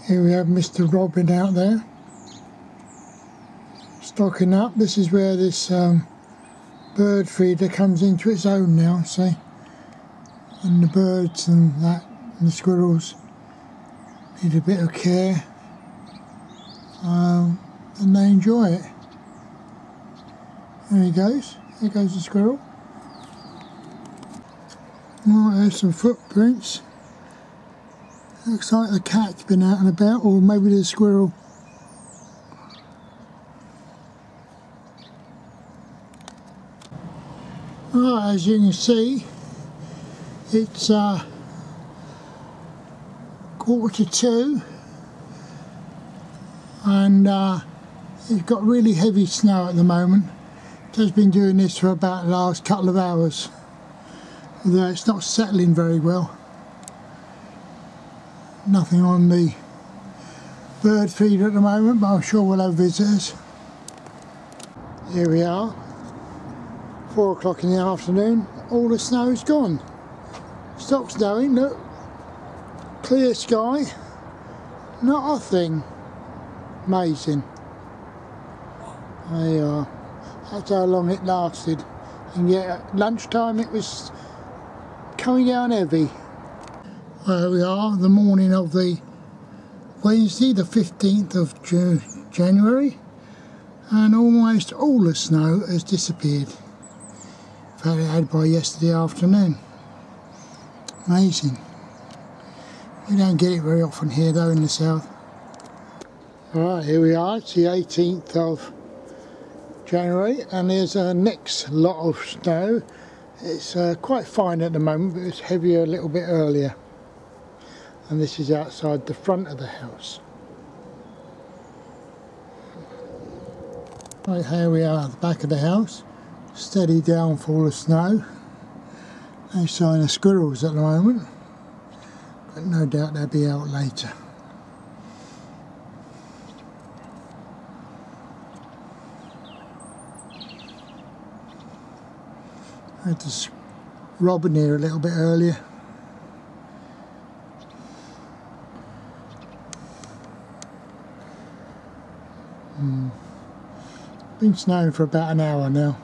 Here we have Mr. Robin out there, stocking up. This is where this bird feeder comes into its own now, see? And the birds and that, and the squirrels need a bit of care, and they enjoy it. There he goes, there goes the squirrel. Right, there's some footprints. Looks like the cat's been out and about, or maybe the squirrel. Right, as you can see, it's 1:45, and it's got really heavy snow at the moment. It has been doing this for about the last couple of hours, although it's not settling very well. Nothing on the bird feeder at the moment, but I'm sure we'll have visitors. Here we are, 4 o'clock in the afternoon. All the snow's gone. Stopped snowing, look. Clear sky, not a thing. Amazing. There you are. That's how long it lasted. And yet at lunchtime it was coming down heavy. There we are, the morning of the Wednesday, the 15th of January, and almost all the snow has disappeared. In fact, it had by yesterday afternoon. Amazing. We don't get it very often here though in the south. Alright, here we are, it's the 18th of January, and there's a next lot of snow. It's quite fine at the moment, but it's heavier a little bit earlier. And this is outside the front of the house. Right, here we are at the back of the house. Steady downfall of snow. No sign of squirrels at the moment, but no doubt they'll be out later. I had this robin here a little bit earlier. Been snowing for about an hour now.